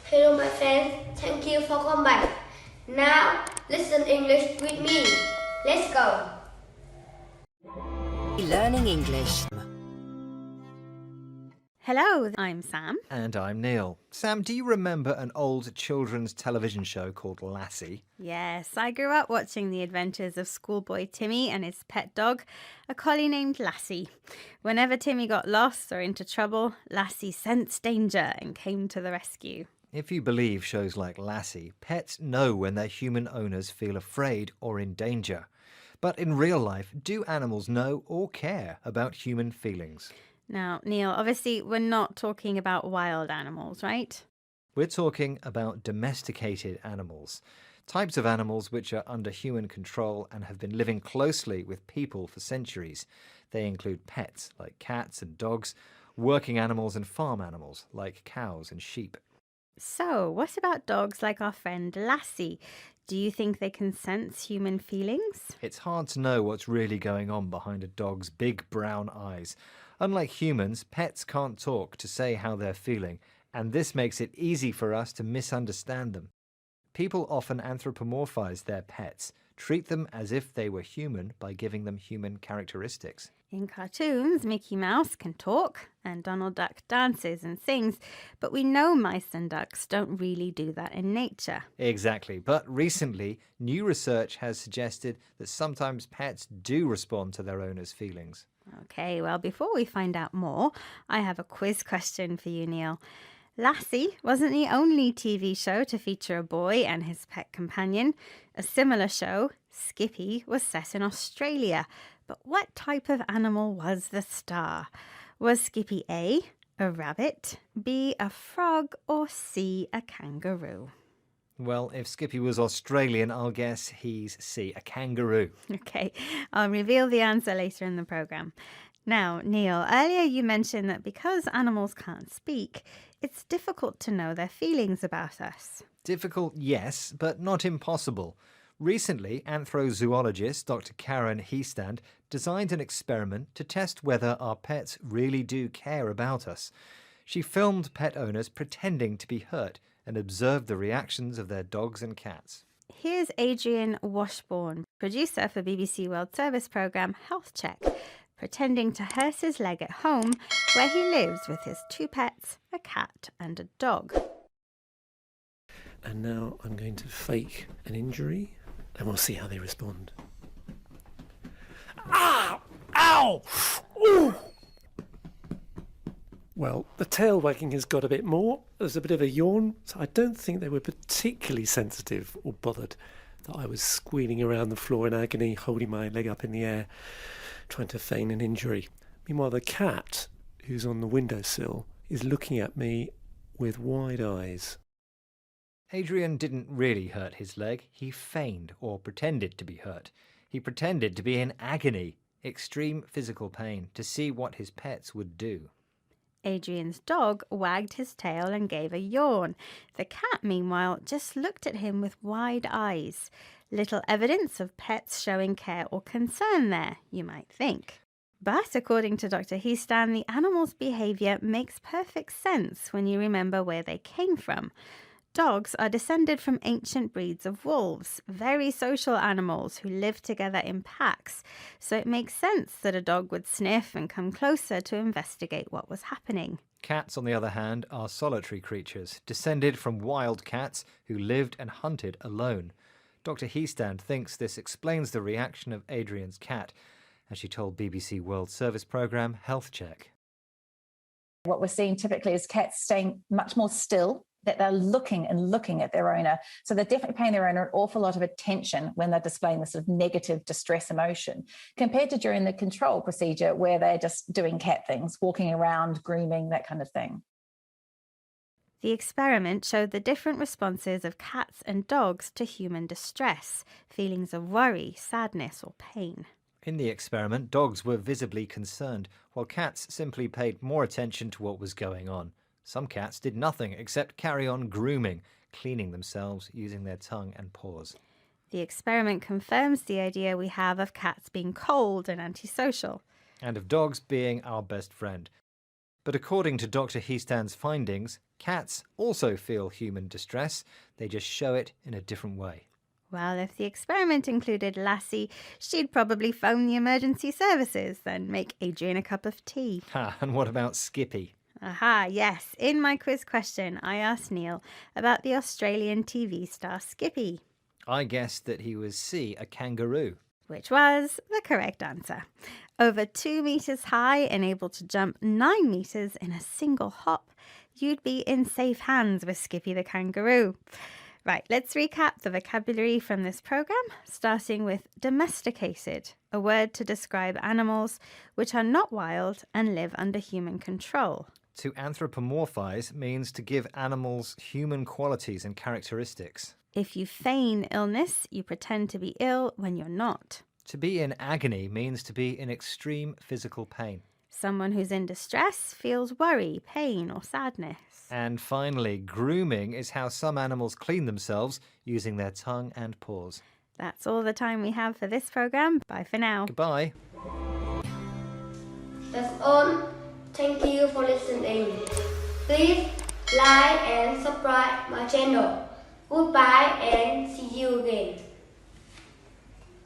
Hello my friends, thank you for coming back. Now listen English with me. Let's go. Learning English. Hello, I'm Sam. And I'm Neil. Sam, do you remember an old children's television show called Lassie? Yes, I grew up watching the adventures of schoolboy Timmy and his pet dog, a collie named Lassie. Whenever Timmy got lost or into trouble, Lassie sensed danger and came to the rescue. If you believe shows like Lassie, pets know when their human owners feel afraid or in danger. But in real life, do animals know or care about human feelings? Now, Neil, obviously we're not talking about wild animals, right? We're talking about domesticated animals, types of animals which are under human control and have been living closely with people for centuries. They include pets like cats and dogs, working animals and farm animals like cows and sheep. So, what about dogs like our friend Lassie? Do you think they can sense human feelings? It's hard to know what's really going on behind a dog's big brown eyes. Unlike humans, pets can't talk to say how they're feeling, and this makes it easy for us to misunderstand them. People often anthropomorphize their pets, treat them as if they were human by giving them human characteristics. In cartoons, Mickey Mouse can talk and Donald Duck dances and sings, but we know mice and ducks don't really do that in nature. Exactly, but recently, new research has suggested that sometimes pets do respond to their owners' feelings. Okay, well, before we find out more, I have a quiz question for you, Neil. Lassie wasn't the only TV show to feature a boy and his pet companion. A similar show, Skippy, was set in Australia. But what type of animal was the star? Was Skippy A, a rabbit, B, a frog, or C, a kangaroo? Well, if Skippy was Australian, I'll guess he's C, a kangaroo. Okay, I'll reveal the answer later in the programme. Now, Neil, earlier you mentioned that because animals can't speak, it's difficult to know their feelings about us. Difficult, yes, but not impossible. Recently, anthrozoologist Dr. Karen Heestand designed an experiment to test whether our pets really do care about us. She filmed pet owners pretending to be hurt and observed the reactions of their dogs and cats. Here's Adrian Washbourne, producer for BBC World Service programme Health Check, pretending to hurt his leg at home where he lives with his two pets, a cat and a dog. And now I'm going to fake an injury and we'll see how they respond. Ah! Ow! Ooh! Well, the tail wagging has got a bit more. There's a bit of a yawn, so I don't think they were particularly sensitive or bothered that I was squealing around the floor in agony, holding my leg up in the air, trying to feign an injury. Meanwhile, the cat, who's on the windowsill, is looking at me with wide eyes. Adrian didn't really hurt his leg. He feigned or pretended to be hurt. He pretended to be in agony, extreme physical pain, to see what his pets would do. Adrian's dog wagged his tail and gave a yawn. The cat, meanwhile, just looked at him with wide eyes. Little evidence of pets showing care or concern there, you might think. But according to Dr. Heestand, the animal's behaviour makes perfect sense when you remember where they came from. Dogs are descended from ancient breeds of wolves, very social animals who live together in packs, so it makes sense that a dog would sniff and come closer to investigate what was happening. Cats, on the other hand, are solitary creatures, descended from wild cats who lived and hunted alone. Dr. Heestand thinks this explains the reaction of Adrian's cat, as she told BBC World Service programme Health Check. What we're seeing typically is cats staying much more still, that they're looking at their owner. So they're definitely paying their owner an awful lot of attention when they're displaying this sort of negative distress emotion, compared to during the control procedure where they're just doing cat things, walking around, grooming, that kind of thing. The experiment showed the different responses of cats and dogs to human distress, feelings of worry, sadness or pain. In the experiment, dogs were visibly concerned, while cats simply paid more attention to what was going on. Some cats did nothing except carry on grooming, cleaning themselves using their tongue and paws. The experiment confirms the idea we have of cats being cold and antisocial. And of dogs being our best friend. But according to Dr. Heestand's findings, Cats also feel human distress. They just show it in a different way. Well, if the experiment included Lassie, she'd probably phone the emergency services, then make Adrian a cup of tea. And what about Skippy? Aha, yes. In my quiz question, I asked Neil about the Australian TV star Skippy, I guessed that he was C, a kangaroo. which was the correct answer. Over 2 meters high and able to jump 9 meters in a single hop, you'd be in safe hands with Skippy the kangaroo. Right, let's recap the vocabulary from this program, starting with domesticated, a word to describe animals which are not wild and live under human control. To anthropomorphize means to give animals human qualities and characteristics. If you feign illness, you pretend to be ill when you're not. To be in agony means to be in extreme physical pain. Someone who's in distress feels worry, pain, or sadness. And finally, grooming is how some animals clean themselves using their tongue and paws. That's all the time we have for this program. Bye for now. Goodbye. That's all. Thank you for listening. Please like and subscribe my channel. Goodbye and see you again.